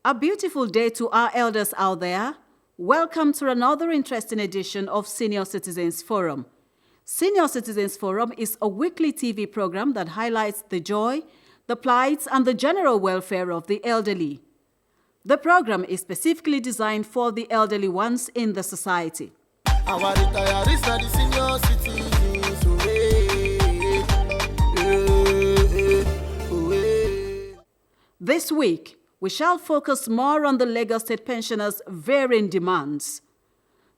A beautiful day to our elders out there. Welcome to another interesting edition of Senior Citizens Forum. Senior Citizens Forum is a weekly TV program that highlights the joy, the plights, and the general welfare of the elderly. The program is specifically designed for the elderly ones in the society. Our retirees are the senior citizens. This week, we shall focus more on the Lagos State pensioners' varying demands.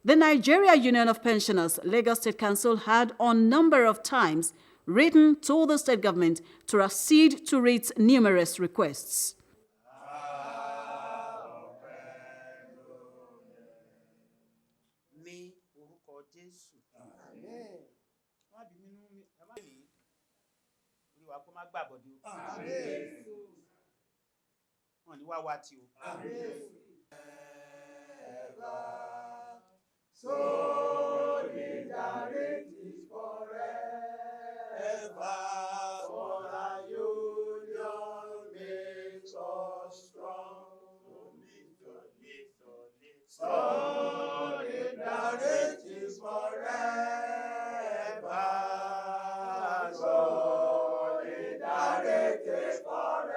The Nigeria Union of Pensioners Lagos State Council had on number of times written to the state government to accede to its numerous requests. Solidarity forever, for the union makes us strong. Solidarity forever, solidarity forever.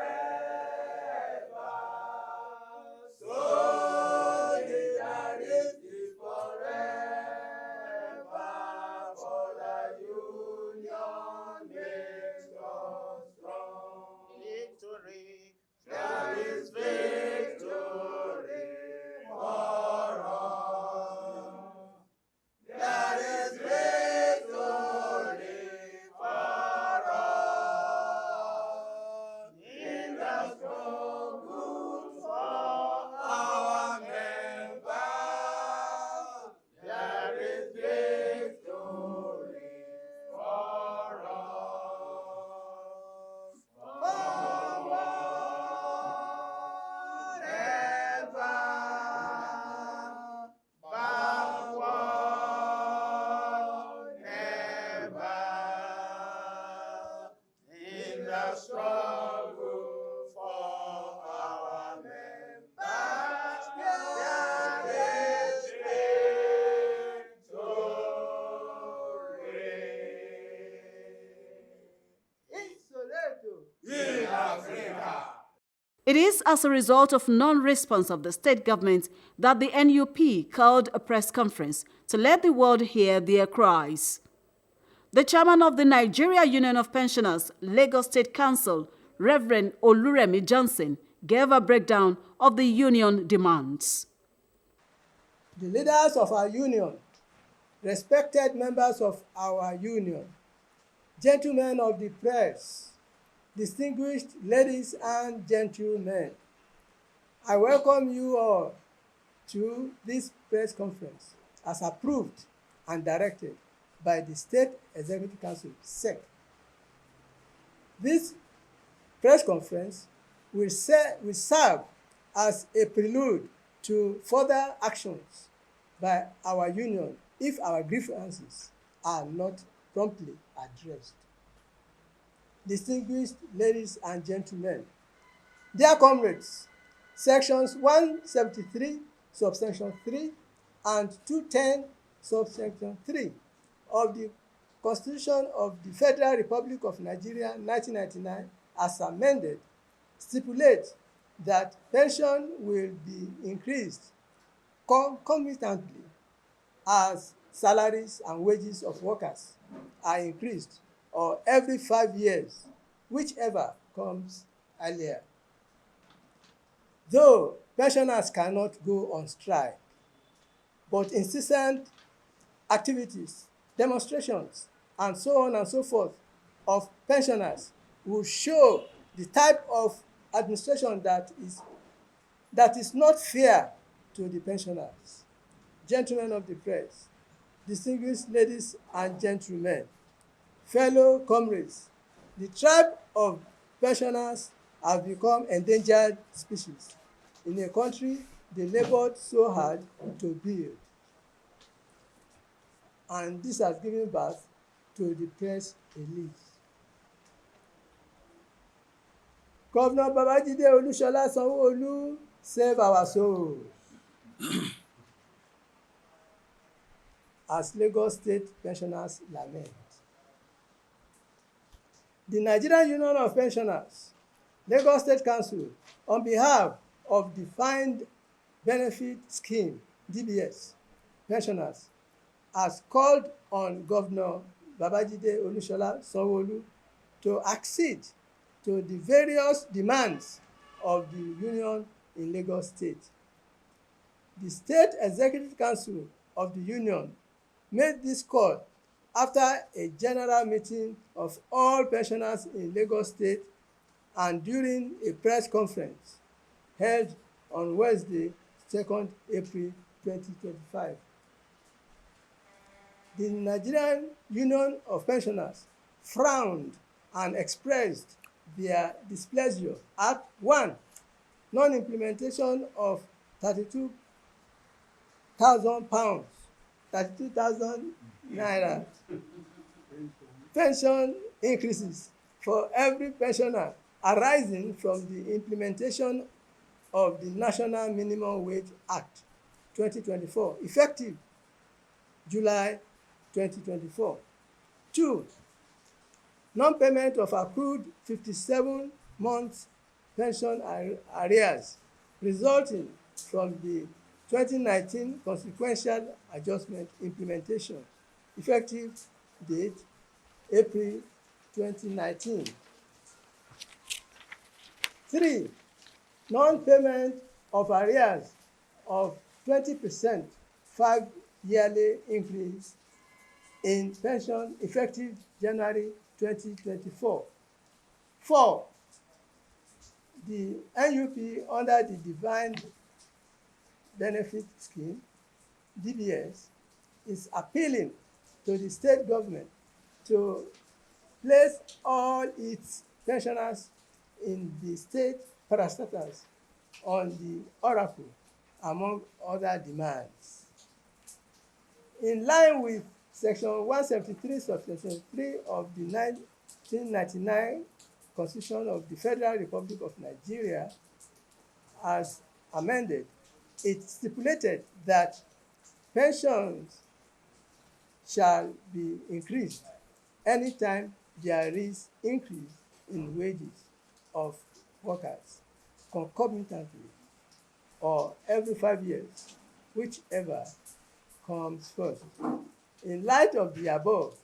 It is as a result of non-response of the state government that the NUP called a press conference to let the world hear their cries. The chairman of the Nigeria Union of Pensioners Lagos State Council, Reverend Oluremi Johnson, gave a breakdown of the union demands. The leaders of our union, respected members of our union, gentlemen of the press, distinguished ladies and gentlemen, I welcome you all to this press conference as approved and directed by the State Executive Council, SEC. This press conference will serve as a prelude to further actions by our union if our grievances are not promptly addressed. Distinguished ladies and gentlemen, dear comrades, sections 173, subsection 3 and 210, subsection 3 of the Constitution of the Federal Republic of Nigeria 1999 as amended stipulate that pension will be increased concomitantly as salaries and wages of workers are increased, or every 5 years, whichever comes earlier. Though pensioners cannot go on strike, but incessant activities, demonstrations, and so on and so forth of pensioners will show the type of administration that is not fair to the pensioners. Gentlemen of the press, distinguished ladies and gentlemen, fellow comrades, the tribe of pensioners have become endangered species in a country they labored so hard to build. And this has given birth to the press elite. Governor Babajide Olusola Sanwo-Olu Save our souls. As Lagos State pensioners lament. The Nigerian Union of Pensioners, Lagos State Council, on behalf of Defined Benefit Scheme, DBS, pensioners, has called on Governor Babajide Olusola Sanwo-Olu to accede to the various demands of the union in Lagos State. The State Executive Council of the union made this call after a general meeting of all pensioners in Lagos State and during a press conference held on Wednesday, 2nd April 2025. The Nigerian Union of Pensioners frowned and expressed their displeasure at 1. Non-implementation of £32,000, 32,000 naira pension increases for every pensioner arising from the implementation of the National Minimum Wage Act 2024, effective July 2024. 2. Non-payment of accrued 57 months pension arrears resulting from the 2019 consequential adjustment implementation, effective date April 2019. 3. Non-payment of arrears of 20% 5-yearly increase in pension effective January 2024. 4. The NUP under the Defined Benefit Scheme, DBS, is appealing to the state government to place all its pensioners in the state parastatals on the oracle, among other demands. In line with Section 173, Subsection 3 of the 1999 Constitution of the Federal Republic of Nigeria, as amended, it stipulated that pensions shall be increased anytime there is increase in wages of workers concomitantly or every 5 years, whichever comes first. In light of the above,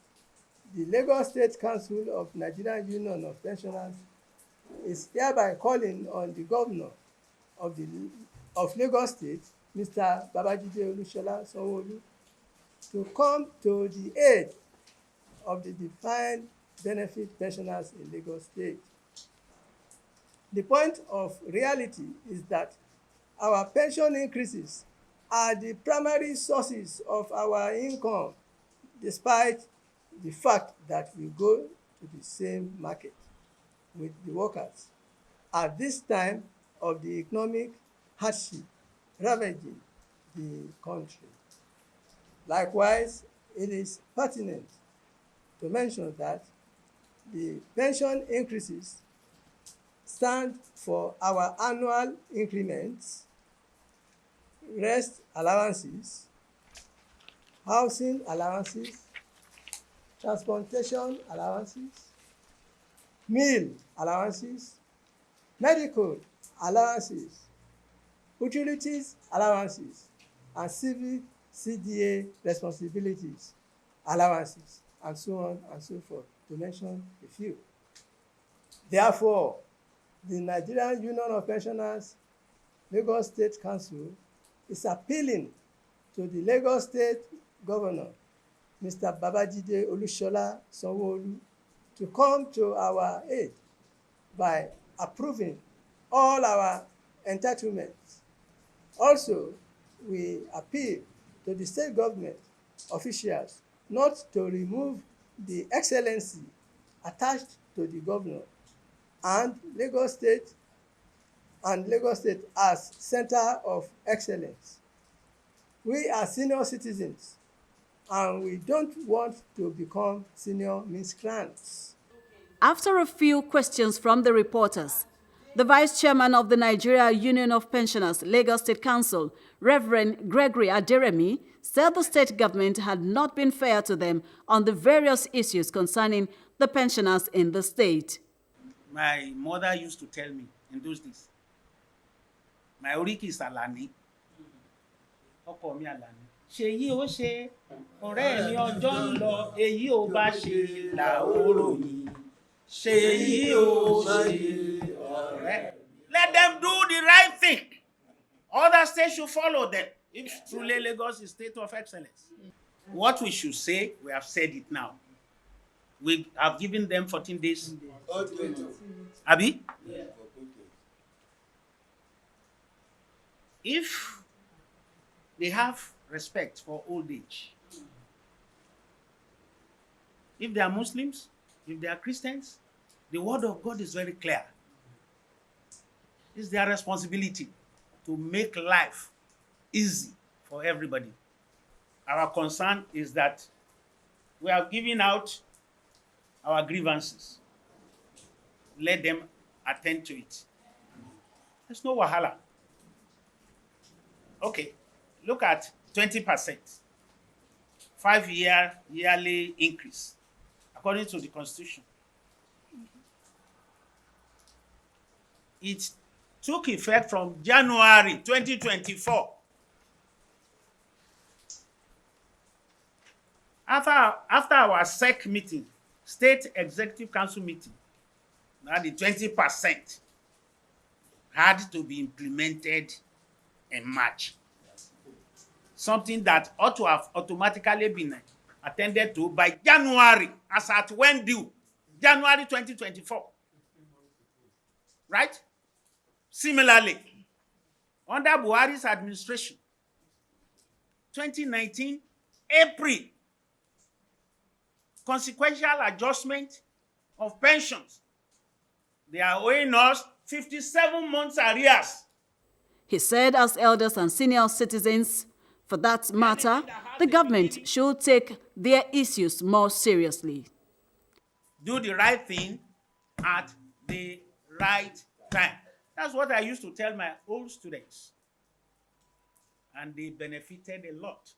the Lagos State Council of Nigerian Union of Pensioners is hereby calling on the governor of Lagos State, Mr. Babajide Olusola Sanwo-Olu, to come to the aid of the defined benefit pensioners in Lagos State. The point of reality is that our pension increases are the primary sources of our income, despite the fact that we go to the same market with the workers at this time of the economic hardship ravaging the country. Likewise, it is pertinent to mention that the pension increases stand for our annual increments, rest allowances, housing allowances, transportation allowances, meal allowances, medical allowances, utilities allowances, and civic CDA responsibilities allowances, and so on and so forth, to mention a few. Therefore, the Nigerian Union of Pensioners, Lagos State Council, is appealing to the Lagos State Governor, Mr. Babajide Olusola Sanwo-Olu, to come to our aid by approving all our entitlements. Also, we appeal to the state government officials not to remove the excellency attached to the governor and Lagos State as center of excellence. We are senior citizens and we don't want to become senior miscreants. After a few questions from the reporters, The Vice Chairman of the Nigeria Union of Pensioners, Lagos State Council, Reverend Gregory Aderemi, said the state government had not been fair to them on the various issues concerning the pensioners in the state. My mother used to tell me in those days, my oriki is Alani, ọkọ mi Alani. Ṣèyí ó ṣe, ọ̀rẹ́ mi ọjọ́ ń lọ, èyí ò bá ṣe là ó ròyìn. Ṣèyí ó ṣe, ọ̀rẹ́. Let them do the right thing. Other states should follow them. If truly Lagos is state of excellence. What we should say, we have said it now. We have given them 14 days. Abi? Yeah. If they have respect for old age, if they are Muslims, if they are Christians, the word of God is very clear. It's their responsibility to make life easy for everybody. Our concern is that we are giving out our grievances. Let them attend to it. There's no wahala. Okay, look at 20%, 5-year yearly increase, according to the Constitution. It took effect from January 2024. After our SEC meeting, State Executive Council meeting, now the 20% had to be implemented in March. Something that ought to have automatically been attended to by January, as at when due, January 2024. Right? Similarly, under Buhari's administration, 2019, April, consequential adjustment of pensions. They are owing us 57 months arrears. He said as elders and senior citizens, for that matter, the government should take their issues more seriously. Do the right thing at the right time. That's what I used to tell my old students. And they benefited a lot.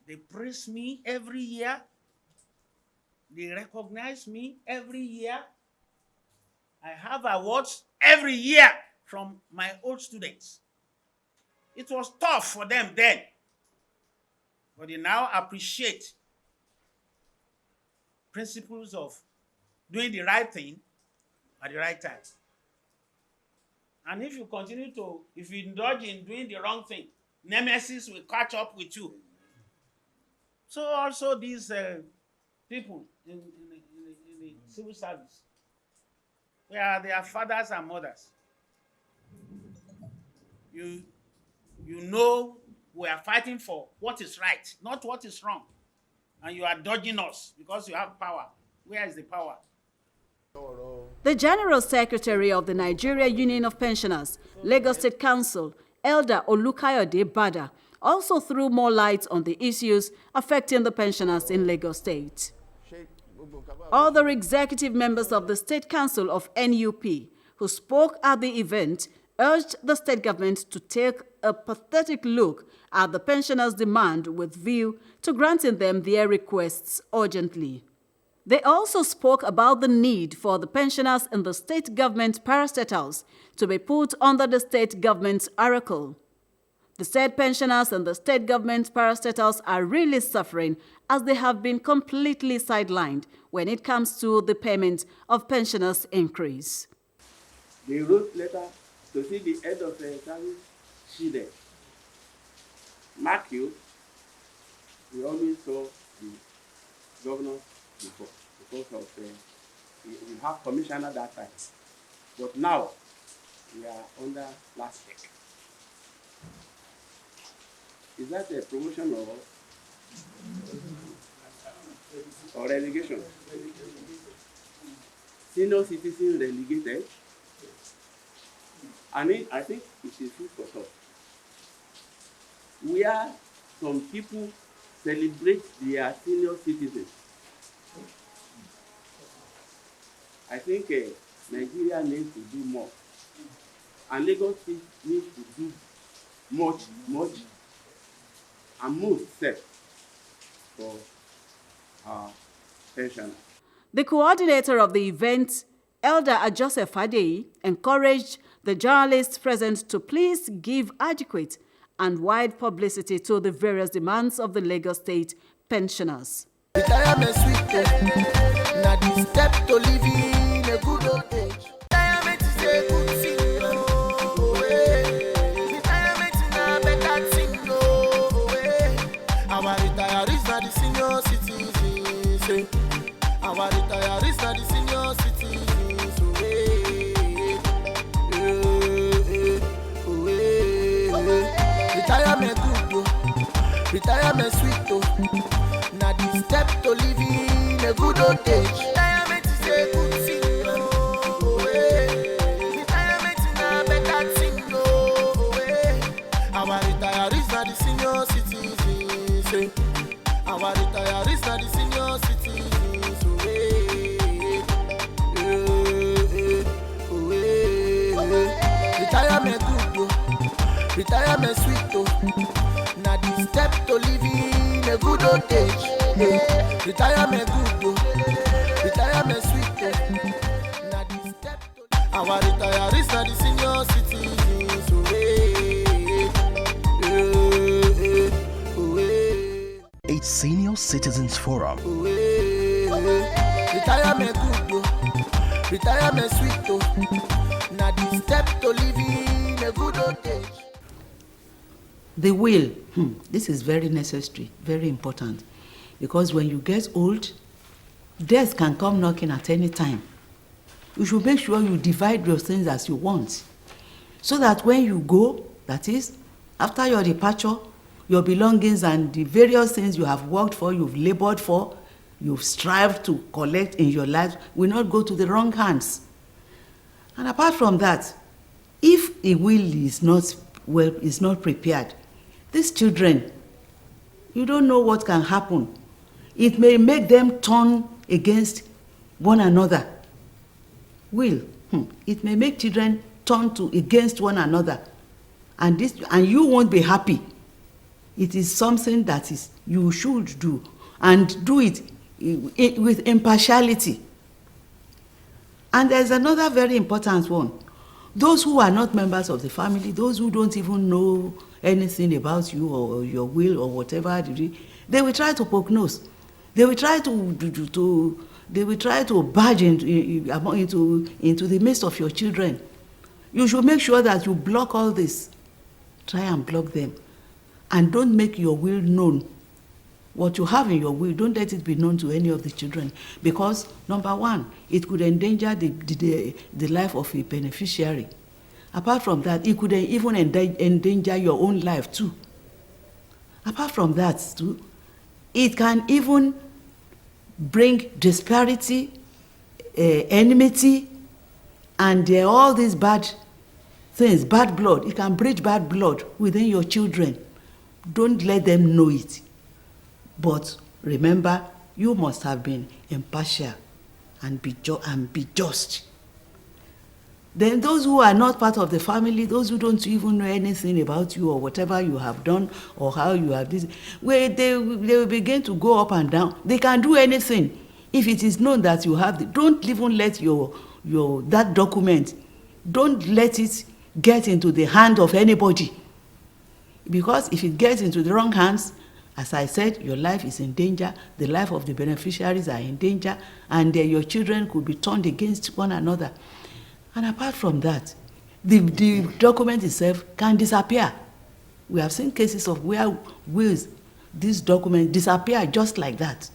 They praise me every year. They recognize me every year. I have awards every year from my old students. It was tough for them then, but they now appreciate principles of doing the right thing at the right time. And if you if you indulge in doing the wrong thing, nemesis will catch up with you. So also these people in the civil service, where they are fathers and mothers. You know we are fighting for what is right, not what is wrong. And you are dodging us because you have power. Where is the power? The General Secretary of the Nigeria Union of Pensioners, Lagos State Council, Elder Olukayode Bada, also threw more light on the issues affecting the pensioners in Lagos State. Other executive members of the State Council of NUP who spoke at the event urged the state government to take a pathetic look at the pensioners' demand with view to granting them their requests urgently. They also spoke about the need for the pensioners in the state government parastatals to be put under the state government's oracle. The said pensioners and the state government parastatals are really suffering as they have been completely sidelined when it comes to the payment of pensioners' increase. They wrote letter to see the head of the service shielded. Mark you, we always saw the governor before because of we have commissioner that time. But now we are under last check. Is that a promotion or relegation? Senior citizen relegated. I think it is food for thought. Where some people celebrate their senior citizens, I think Nigeria needs to do more. And Lagos State needs to do much, and most set for our pensioners. The coordinator of the event, Elder Joseph Adeyi, encouraged the journalists present to please give adequate and wide publicity to the various demands of the Lagos State pensioners. Retirement sweet, now the step to living a good old age. Retirement is a good thing, oh, eh. Retirement is a better thing, oh, eh. Our retirees are the senior citizens, eh. Our retirees are the senior citizens, oh, Retirement good, oh. Retirement sweet, oh. Now the step to living a good old age. Retirement is a good thing, oh, eh. Retirement is a better thing, oh, eh. Our retirees are the senior citizens, eh. Our retirees are the senior citizens, oh, Retirement good, oh. Retirement sweet, oh. Now the step to living a good old age. Retirement good, oh. Retirement sweet, oh. Now the step to our retirees are the senior citizens, a Senior Citizens Forum. Retirement good, oh. Retirement sweet, oh. Now the step to living a good old age. The will, this is very necessary, very important, because when you get old, death can come knocking at any time. You should make sure you divide your things as you want, so that when you go, that is, after your departure, your belongings and the various things you have worked for, you've labored for, you've strived to collect in your life, will not go to the wrong hands. And apart from that, if a will is not prepared, these children, you don't know what can happen. It may make them turn against one another. Will, it may make children turn against one another, and you won't be happy. It is something that you should do, and do it with impartiality. And there's another very important one. Those who are not members of the family, those who don't even know anything about you or your will or whatever, they will try to poke nose. They will try to barge into the midst of your children. You should make sure that you block all this. Try and block them. And don't make your will known. What you have in your will, don't let it be known to any of the children. Because, number one, it could endanger the life of a beneficiary. Apart from that, it could even endanger your own life too. Apart from that, too, it can even bring disparity, enmity, and all these bad things, bad blood. It can breed bad blood within your children. Don't let them know it. But remember, you must have been impartial and be just. Then those who are not part of the family, those who don't even know anything about you or whatever you have done or how you have this, they will begin to go up and down. They can do anything. If it is known that you have, don't even let that document, don't let it get into the hand of anybody. Because if it gets into the wrong hands, as I said, your life is in danger, the life of the beneficiaries are in danger, and your children could be turned against one another. And apart from that, the document itself can disappear. We have seen cases of where wills, this document disappear just like that.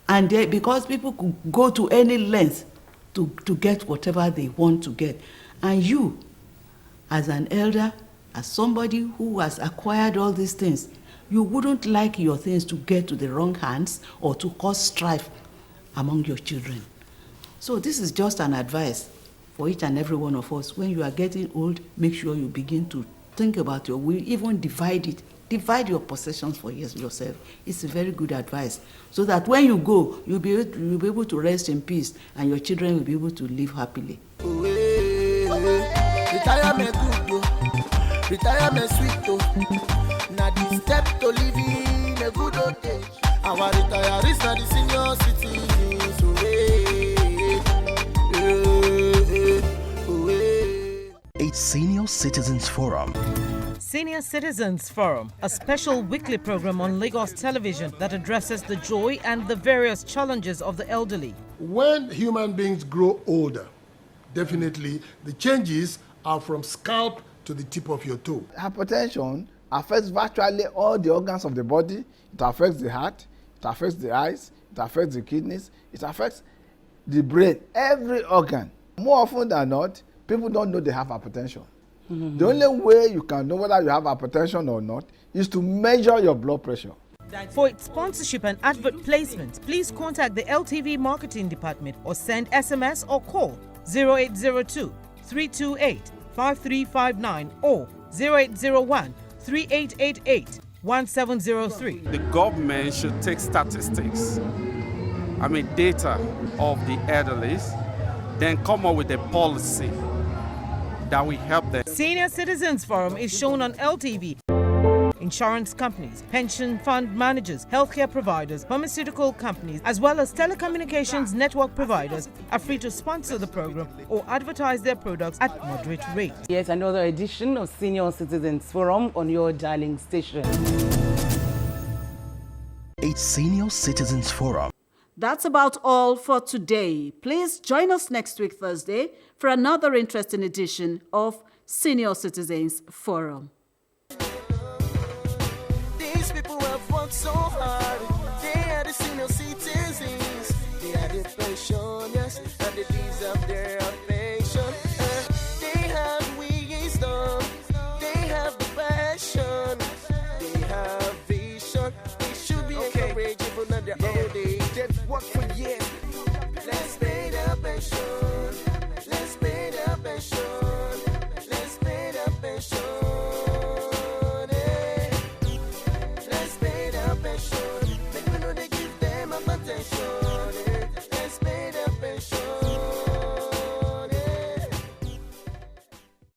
And because people could go to any length to get whatever they want to get. And you, as an elder, as somebody who has acquired all these things, you wouldn't like your things to get to the wrong hands or to cause strife among your children. So this is just an advice for each and every one of us. When you are getting old, make sure you begin to think about your will, even divide it Divide your possessions for yourself. It's a very good advice. So that when you go, you'll be able to rest in peace and your children will be able to live happily. Retirement good, retirement sweet, now the step to living a good old age. Our retirees are the senior citizens. A Senior Citizens Forum. Senior Citizens Forum, a special weekly program on Lagos television that addresses the joy and the various challenges of the elderly. When human beings grow older, definitely the changes are from scalp to the tip of your toe. Hypertension affects virtually all the organs of the body. It affects the heart, it affects the eyes, it affects the kidneys, it affects the brain, every organ. More often than not, people don't know they have hypertension. Mm-hmm. The only way you can know whether you have hypertension or not is to measure your blood pressure. For its sponsorship and advert placement, please contact the LTV Marketing Department or send SMS or call 0802 328 5359 or 0801 3888 1703. The government should take statistics, data of the elderly, then come up with a policy that will help them. Senior Citizens Forum is shown on LTV. Insurance companies, pension fund managers, healthcare providers, pharmaceutical companies, as well as telecommunications network providers are free to sponsor the program or advertise their products at moderate rates. Yet another edition of Senior Citizens Forum on your dialing station. A Senior Citizens Forum. That's about all for today. Please join us next week, Thursday, for another interesting edition of Senior Citizens Forum. These people have worked so hard.